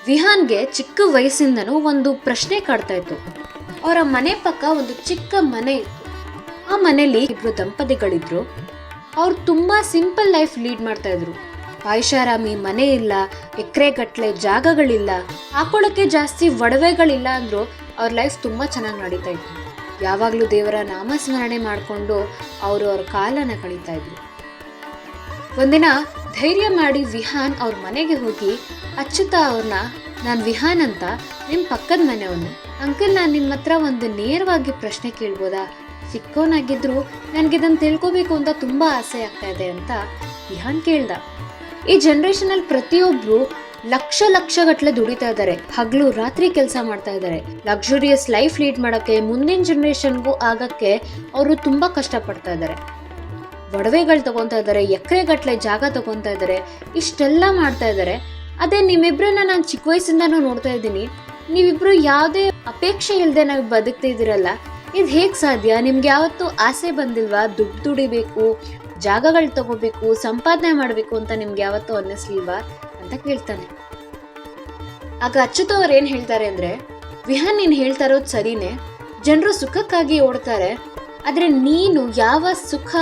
ವಿಹಾನ್ಗೆ ಚಿಕ್ಕ ವಯಸ್ಸಿಂದನೂ ಒಂದು ಪ್ರಶ್ನೆ ಕಾಡ್ತಾ ಇತ್ತು. ಅವರ ಮನೆ ಪಕ್ಕ ಒಂದು ಚಿಕ್ಕ ಮನೆ ಇತ್ತು. ಆ ಮನೆಯಲ್ಲಿ ಇಬ್ರು ದಂಪತಿಗಳಿದ್ರು. ಅವ್ರು ತುಂಬಾ ಸಿಂಪಲ್ ಲೈಫ್ ಲೀಡ್ ಮಾಡ್ತಾ ಇದ್ರು. ಐಷಾರಾಮಿ ಮನೆ ಇಲ್ಲ, ಎಕರೆಗಟ್ಲೆ ಜಾಗಗಳಿಲ್ಲ, ಹಾಕೊಳ್ಳೋಕೆ ಜಾಸ್ತಿ ಒಡವೆಗಳಿಲ್ಲ ಅಂದ್ರು ಅವ್ರ ಲೈಫ್ ತುಂಬಾ ಚೆನ್ನಾಗಿ ನಡೀತಾ ಇತ್ತು. ಯಾವಾಗ್ಲೂ ದೇವರ ನಾಮಸ್ಮರಣೆ ಮಾಡಿಕೊಂಡು ಅವ್ರ ಕಾಲನ ಕಳೀತಾ ಇದ್ರು. ಒಂದಿನ ಧೈರ್ಯ ಮಾಡಿ ವಿಹಾನ್ ಅವ್ರ ಮನೆಗೆ ಹೋಗಿ, ಅಚ್ಚುತ ಅವ್ರನ್ನ, ನಾನು ವಿಹಾನ್ ಅಂತ, ನಿಮ್ಮ ಪಕ್ಕದ ಮನೆಯವನು ಅಂಕಲ್, ನಾನು ನಿಮ್ಮ ಹತ್ರ ಒಂದು ನೇರವಾಗಿ ಪ್ರಶ್ನೆ ಕೇಳ್ಬೋದಾ? ಚಿಕ್ಕವನಾಗಿದ್ರು ನನಗಿದನ್ನು ತಿಳ್ಕೊಬೇಕು ಅಂತ ತುಂಬಾ ಆಸೆ ಆಗ್ತಾ ಇದೆ ಅಂತ ವಿಹಾನ್ ಕೇಳ್ದ. ಈ ಜನರೇಷನಲ್ಲಿ ಪ್ರತಿಯೊಬ್ರು ಲಕ್ಷ ಗಟ್ಟಲೆ ದುಡಿತಾ ಇದ್ದಾರೆ, ಹಗಲು ರಾತ್ರಿ ಕೆಲಸ ಮಾಡ್ತಾ ಇದ್ದಾರೆ. ಲಕ್ಸುರಿಯಸ್ ಲೈಫ್ ಲೀಡ್ ಮಾಡಕ್ಕೆ, ಮುಂದಿನ ಜನರೇಷನ್ಗೂ ಆಗಕ್ಕೆ ಅವರು ತುಂಬಾ ಕಷ್ಟಪಡ್ತಾ ಇದ್ದಾರೆ. ಒಡವೆಗಳು ತಗೊಂತಾ ಇದ್ದಾರೆ, ಎಕರೆಗಟ್ಲೆ ಜಾಗ ತಗೊಂತಾ ಇದ್ದಾರೆ, ಇಷ್ಟೆಲ್ಲ ಮಾಡ್ತಾ ಇದ್ದಾರೆ. ಅದೇ ನಿಮ್ಮಿಬ್ರನ್ನ ನಾನು ಚಿಕ್ಕ ವಯಸ್ಸಿಂದನೂ ನೋಡ್ತಾ ಇದ್ದೀನಿ. ನೀವಿಬ್ರು ಯಾವುದೇ ಅಪೇಕ್ಷೆ ಇಲ್ಲದೆ ನಾವು ಬದುಕ್ತಾ ಇದ್ದೀರಲ್ಲ, ಇದು ಹೇಗೆ ಸಾಧ್ಯ? ನಿಮ್ಗೆ ಯಾವತ್ತೂ ಆಸೆ ಬಂದಿಲ್ವಾ? ದುಡ್ಡು ದುಡಿಬೇಕು, ಜಾಗಗಳು ತಗೋಬೇಕು, ಸಂಪಾದನೆ ಮಾಡಬೇಕು ಅಂತ ನಿಮ್ಗೆ ಯಾವತ್ತೂ ಅನ್ನಿಸ್ಲಿಲ್ವಾ ಅಂತ ಕೇಳ್ತಾನೆ. ಆಗ ಅಚ್ಚುತ ಅವ್ರು ಏನ್ ಹೇಳ್ತಾರೆ ಅಂದ್ರೆ, ವಿಹಾನ್, ನೀನ್ ಹೇಳ್ತಾ ಇರೋದು ಸರಿನೇ, ಜನರು ಸುಖಕ್ಕಾಗಿ ಓಡ್ತಾರೆ, ಆದ್ರೆ ನೀನು ಯಾವ ಸುಖ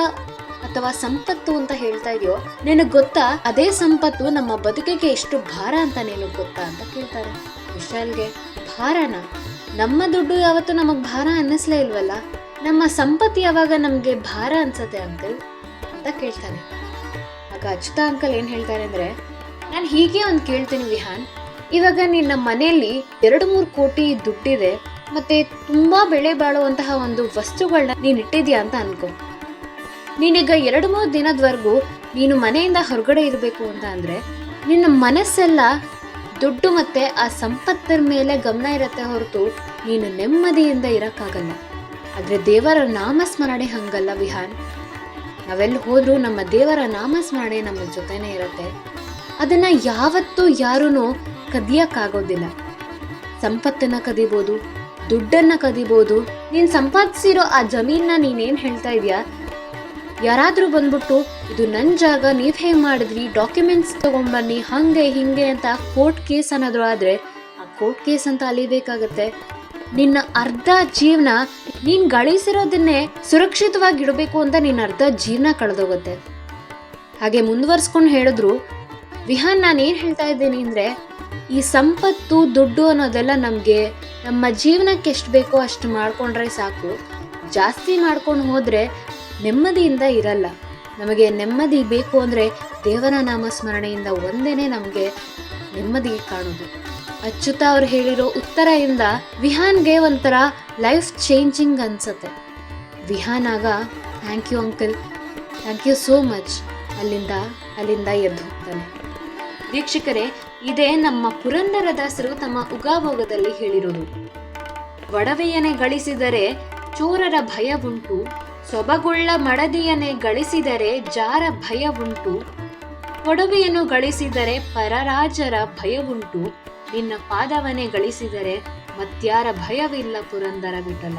ಅಥವಾ ಸಂಪತ್ತು ಅಂತ ಹೇಳ್ತಾ ಇದೆಯೋ, ನಿನಗೆ ಗೊತ್ತಾ ಅದೇ ಸಂಪತ್ತು ನಮ್ಮ ಬದುಕಿಗೆ ಎಷ್ಟು ಭಾರ ಅಂತ ನಿನಗೆ ಗೊತ್ತಾ ಅಂತ ಕೇಳ್ತಾರೆ. ವಿಶಾಲ್ಗೆ ಭಾರನ? ನಮ್ಮ ದುಡ್ಡು ಯಾವತ್ತೂ ನಮಗ್ ಭಾರ ಅನ್ನಿಸ್ಲೇ ಇಲ್ವಲ್ಲ, ನಮ್ಮ ಸಂಪತ್ತು ಯಾವಾಗ ನಮ್ಗೆ ಭಾರ ಅನ್ಸತ್ತೆ ಅಂಕಲ್ ಅಂತ ಕೇಳ್ತಾನೆ. ಆಗ ಅಚ್ಚುತ ಅಂಕಲ್ ಏನ್ ಹೇಳ್ತಾರೆ ಅಂದ್ರೆ, ನಾನು ಹೀಗೆ ಒಂದು ಕೇಳ್ತೀನಿ ವಿಹಾನ್, ಇವಾಗ ನಿನ್ನ ಮನೆಯಲ್ಲಿ 2-3 ಕೋಟಿ ದುಡ್ಡಿದೆ, ಮತ್ತೆ ತುಂಬಾ ಬೆಲೆ ಬಾಳುವಂತಹ ಒಂದು ವಸ್ತುಗಳನ್ನ ನೀನ್ ಇಟ್ಟಿದ್ಯಾ ಅಂತ ಅನ್ಕೋ. ನೀನೀಗ 2-3 ದಿನದವರೆಗೂ ನೀನು ಮನೆಯಿಂದ ಹೊರಗಡೆ ಇರಬೇಕು ಅಂತ ಅಂದ್ರೆ ನಿನ್ನ ಮನಸ್ಸೆಲ್ಲ ದುಡ್ಡು ಮತ್ತೆ ಆ ಸಂಪತ್ತರ ಮೇಲೆ ಗಮನ ಇರತ್ತೆ ಹೊರತು ನೀನು ನೆಮ್ಮದಿಯಿಂದ ಇರಕ್ಕಾಗಲ್ಲ. ಆದ್ರೆ ದೇವರ ನಾಮಸ್ಮರಣೆ ಹಂಗಲ್ಲ ವಿಹಾನ್. ನಾವೆಲ್ಲಿ ಹೋದ್ರೂ ನಮ್ಮ ದೇವರ ನಾಮಸ್ಮರಣೆ ನಮ್ಮ ಜೊತೆನೇ ಇರತ್ತೆ. ಅದನ್ನ ಯಾವತ್ತೂ ಯಾರೂ ಕದಿಯಕ್ಕಾಗೋದಿಲ್ಲ. ಸಂಪತ್ತನ್ನ ಕದಿಬೋದು, ದುಡ್ಡನ್ನ ಕದಿಬೋದು. ನೀನ್ ಸಂಪಾದಿಸಿರೋ ಆ ಜಮೀನ್ನ ನೀನೇನ್ ಹೇಳ್ತಾ ಇದೀಯಾ, ಯಾರಾದ್ರೂ ಬಂದ್ಬಿಟ್ಟು ಇದು ನನ್ನ ಜಾಗ, ನೀವ್ ಹೇಗ್ ಮಾಡಿದ್ರಿ, ಡಾಕ್ಯುಮೆಂಟ್ಸ್ ತಗೊಂಡ್ಬನ್ನಿ, ಹಂಗೆ ಹಿಂಗೆ ಅಂತ ಕೋರ್ಟ್ ಕೇಸ್ ಅನ್ನೋದ್ರು ಆದ್ರೆ ಆ ಕೋರ್ಟ್ ಕೇಸ್ ಅಂತ ಅಲಿಬೇಕಾಗತ್ತೆ. ನಿನ್ನ ಅರ್ಧ ಜೀವನ, ನೀನ್ ಗಳಿಸಿರೋದನ್ನೇ ಸುರಕ್ಷಿತವಾಗಿ ಇಡಬೇಕು ಅಂತ ನಿನ್ನ ಅರ್ಧ ಜೀವನ ಕಳೆದೋಗುತ್ತೆ. ಹಾಗೆ ಮುಂದುವರ್ಸ್ಕೊಂಡು ಹೇಳಿದ್ರು, ವಿಹಾನ್, ನಾನೇನ್ ಹೇಳ್ತಾ ಇದ್ದೀನಿ ಅಂದ್ರೆ, ಈ ಸಂಪತ್ತು ದುಡ್ಡು ಅನ್ನೋದೆಲ್ಲ ನಮ್ಗೆ ನಮ್ಮ ಜೀವನಕ್ಕೆ ಎಷ್ಟು ಬೇಕೋ ಅಷ್ಟು ಮಾಡ್ಕೊಂಡ್ರೆ ಸಾಕು. ಜಾಸ್ತಿ ಮಾಡ್ಕೊಂಡು ಹೋದ್ರೆ ನೆಮ್ಮದಿಯಿಂದ ಇರಲ್ಲ. ನಮಗೆ ನೆಮ್ಮದಿ ಬೇಕು ಅಂದ್ರೆ ದೇವರ ನಾಮಸ್ಮರಣೆಯಿಂದ ಒಂದೇನೆ ನಮಗೆ ನೆಮ್ಮದಿ ಕಾಣೋದು. ಅಚ್ಚುತ ಅವ್ರು ಹೇಳಿರೋ ಉತ್ತರದಿಂದ ವಿಹಾನ್ಗೆ ಒಂಥರ ಲೈಫ್ ಚೇಂಜಿಂಗ್ ಅನ್ಸತ್ತೆ. ವಿಹಾನ್ ಆಗ thank you uncle, thank you so much ಅಲ್ಲಿಂದ ಎದ್ದು ಹೋಗ್ತಾನೆ. ವೀಕ್ಷಕರೇ, ಇದೇ ನಮ್ಮ ಪುರಂದರದಾಸರು ತಮ್ಮ ಉಗಾಭೋಗದಲ್ಲಿ ಹೇಳಿರೋದು. ಒಡವೆಯನ್ನೇ ಗಳಿಸಿದರೆ ಚೋರರ ಭಯವುಂಟು, ಸೊಬಗುಳ್ಳ ಮಡದಿಯನ್ನೇ ಗಳಿಸಿದರೆ ಜಾರ ಭಯವುಂಟು, ಒಡವೆಯನ್ನು ಗಳಿಸಿದರೆ ಪರರಾಜರ ಭಯವುಂಟು, ನಿನ್ನ ಪಾದವನ್ನೇ ಗಳಿಸಿದರೆ ಮತ್ಯಾರ ಭಯವಿಲ್ಲ ಪುರಂದರ ವಿಠಲ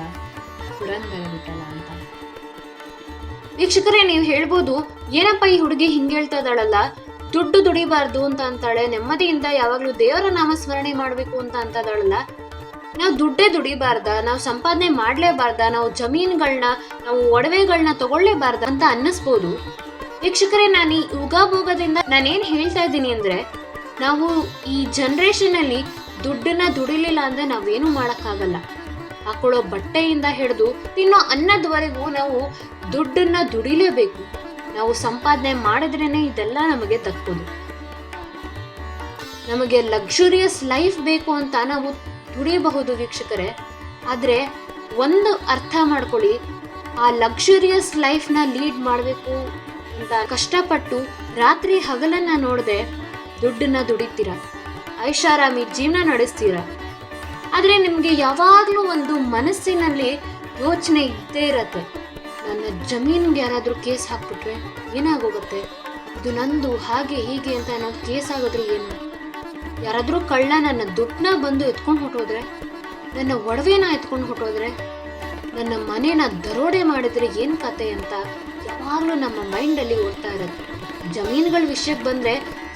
ಅಂತ. ವೀಕ್ಷಕರೇ, ನೀವು ಹೇಳ್ಬೋದು, ಏನಪ್ಪ ಈ ಹುಡುಗಿ ಹಿಂಗೆ ಹೇಳ್ತಾ ಇದ್ದಾಳಲ್ಲ, ದುಡ್ಡು ದುಡಿಬಾರ್ದು ಅಂತ ಅಂತಾಳೆ, ನೆಮ್ಮದಿಯಿಂದ ಯಾವಾಗ್ಲೂ ದೇವರ ನಾಮಸ್ಮರಣೆ ಮಾಡ್ಬೇಕು ಅಂತ ಇದ್ದಾಳಲ್ಲ, ನಾವು ದುಡ್ಡೇ ದುಡಿಬಾರ್ದ, ನಾವು ಸಂಪಾದನೆ ಮಾಡ್ಲೇಬಾರ್ದ, ನಾವು ಜಮೀನುಗಳನ್ನ, ನಾವು ಒಡವೆಗಳನ್ನ ತಗೊಳ್ಳೇಬಾರ್ದ ಅಂತ ಅನ್ನಿಸ್ಬೋದು. ವೀಕ್ಷಕರೇ, ನಾನು ಈ ಉಗಾಭೋಗದಿಂದ ನಾನೇನ್ ಹೇಳ್ತಾ ಇದ್ದೀನಿ ಅಂದ್ರೆ, ನಾವು ಈ ಜನರೇಷನ್ ಅಲ್ಲಿ ದುಡ್ಡನ್ನ ದುಡಿಲಿಲ್ಲ ಅಂದ್ರೆ ನಾವೇನು ಮಾಡಕ್ಕಾಗಲ್ಲ. ಹಾಕೊಳ್ಳೋ ಬಟ್ಟೆಯಿಂದ ಹಿಡಿದು ತಿನ್ನೋ ಅನ್ನದವರೆಗೂ ನಾವು ದುಡ್ಡನ್ನ ದುಡಿಲೇಬೇಕು. ನಾವು ಸಂಪಾದನೆ ಮಾಡಿದ್ರೇನೆ ಇದೆಲ್ಲ ನಮಗೆ ದಕ್ಕೋದು. ನಮಗೆ ಲಕ್ಸುರಿಯಸ್ ಲೈಫ್ ಬೇಕು ಅಂತ ನಾವು ದುಡಿಯಬಹುದು ವೀಕ್ಷಕರೇ, ಆದ್ರೆ ಒಂದು ಅರ್ಥ ಮಾಡ್ಕೊಳ್ಳಿ, ಆ ಲಕ್ಸುರಿಯಸ್ ಲೈಫ್ನ ಲೀಡ್ ಮಾಡಬೇಕು ಅಂತ ಕಷ್ಟಪಟ್ಟು ರಾತ್ರಿ ಹಗಲನ್ನ ನೋಡದೆ ದುಡ್ಡನ್ನ ದುಡಿತೀರ, ಐಷಾರಾಮಿ ಜೀವನ ನಡೆಸ್ತೀರ. ಆದ್ರೆ ನಿಮ್ಗೆ ಯಾವಾಗ್ಲೂ ಒಂದು ಮನಸ್ಸಿನಲ್ಲಿ ಯೋಚನೆ ಇದ್ದೇ ಇರತ್ತೆ, ನನ್ನ ಜಮೀನ್ಗೆ ಯಾರಾದ್ರೂ ಕೇಸ್ ಹಾಕ್ಬಿಟ್ರೆ ಏನಾಗೋಗುತ್ತೆ, ಇದು ನಂದು, ಹಾಗೆ ಹೀಗೆ ಅಂತ ಏನಾದ್ರು ಕೇಸ್ ಆಗೋದ್ರೆ ಏನು, ಯಾರಾದ್ರೂ ಕಳ್ಳ ನನ್ನ ದುಡ್ಡನ್ನ ಬಂದು ಎತ್ಕೊಂಡು ಹೊಟ್ಟೋದ್ರೆ, ನನ್ನ ಒಡವೆನ ಎತ್ಕೊಂಡು ಹೊಟ್ಟೋದ್ರೆ, ನನ್ನ ಮನೇನ ದರೋಡೆ ಮಾಡಿದ್ರೆ ಏನ್ ಕತೆ ಅಂತ ಯಾವಾಗ್ಲೂ ನಮ್ಮ ಮೈಂಡಲ್ಲಿ ಓಡ್ತಾ ಇರುತ್ತೆ. ಜಮೀನುಗಳ ವಿಷಯಕ್ಕೆ ಬಂದ್ರೆ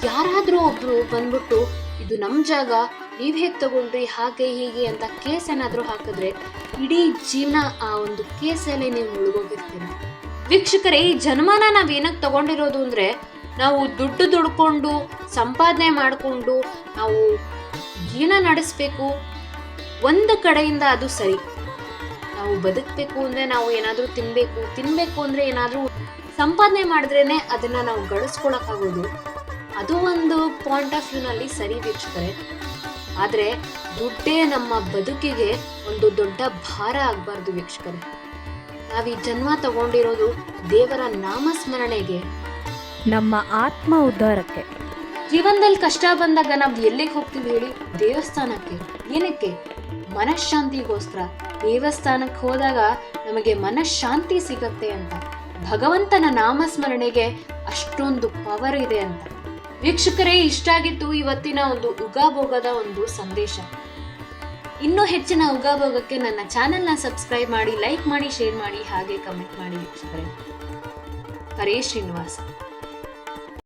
ಯಾರಾದ್ರೂ ಒಬ್ರು ಬಂದ್ಬಿಟ್ಟು ಇದು ನಮ್ಮ ಜಾಗ, ನೀವು ಹೇಗೆ ತಗೊಂಡ್ರಿ, ಹಾಗೆ ಹೀಗೆ ಅಂತ ಕೇಸ್ ಏನಾದರೂ ಹಾಕಿದ್ರೆ ಇಡೀ ಜೀವನ ಆ ಒಂದು ಕೇಸಲ್ಲಿ ನೀವು ಮುಳುಗೋಗಿರ್ತೀರ. ವೀಕ್ಷಕರೇ, ಈ ಜನ್ಮನ ನಾವು ಏನಕ್ಕೆ ತಗೊಂಡಿರೋದು ಅಂದರೆ, ನಾವು ದುಡ್ಡು ದುಡ್ಕೊಂಡು ಸಂಪಾದನೆ ಮಾಡಿಕೊಂಡು ನಾವು ಜೀವನ ನಡೆಸಬೇಕು. ಒಂದು ಕಡೆಯಿಂದ ಅದು ಸರಿ, ನಾವು ಬದುಕಬೇಕು ಅಂದರೆ ನಾವು ಏನಾದರೂ ತಿನ್ನಬೇಕು ಅಂದರೆ ಏನಾದರೂ ಸಂಪಾದನೆ ಮಾಡಿದ್ರೇ ಅದನ್ನು ನಾವು ಗಳಿಸ್ಕೊಳಕ್ಕಾಗೋದು. ಅದು ಒಂದು ಪಾಯಿಂಟ್ ಆಫ್ ವ್ಯೂನಲ್ಲಿ ಸರಿ ವೀಕ್ಷಕರೇ. ಆದರೆ ದುಡ್ಡೇ ನಮ್ಮ ಬದುಕಿಗೆ ಒಂದು ದೊಡ್ಡ ಭಾರ ಆಗಬಾರ್ದು ವೀಕ್ಷಕರೇ. ನಾವು ಈ ಜನ್ಮ ತಗೊಂಡಿರೋದು ದೇವರ ನಾಮಸ್ಮರಣೆಗೆ, ನಮ್ಮ ಆತ್ಮ ಉದ್ಧಾರಕ್ಕೆ. ಜೀವನದಲ್ಲಿ ಕಷ್ಟ ಬಂದಾಗ ನಾವು ಎಲ್ಲಿಗೆ ಹೋಗ್ತೀವಿ ಹೇಳಿ? ದೇವಸ್ಥಾನಕ್ಕೆ. ಏನಕ್ಕೆ? ಮನಃಶಾಂತಿಗೋಸ್ಕರ. ದೇವಸ್ಥಾನಕ್ಕೆ ಹೋದಾಗ ನಮಗೆ ಮನಃಶಾಂತಿ ಸಿಗತ್ತೆ ಅಂತ. ಭಗವಂತನ ನಾಮಸ್ಮರಣೆಗೆ ಅಷ್ಟೊಂದು ಪವರ್ ಇದೆ ಅಂತ. ವೀಕ್ಷಕರೇ, ಇಷ್ಟ ಆಗಿತ್ತು ಇವತ್ತಿನ ಒಂದು ಉಗಾಭೋಗದ ಒಂದು ಸಂದೇಶ. ಇನ್ನೂ ಹೆಚ್ಚಿನ ಉಗಾಭೋಗಕ್ಕೆ ನನ್ನ ಚಾನೆಲ್ನ ಸಬ್ಸ್ಕ್ರೈಬ್ ಮಾಡಿ, ಲೈಕ್ ಮಾಡಿ, ಶೇರ್ ಮಾಡಿ, ಹಾಗೆ ಕಮೆಂಟ್ ಮಾಡಿ ವೀಕ್ಷಕರೇ. ಹರೇ ಶ್ರೀನಿವಾಸ.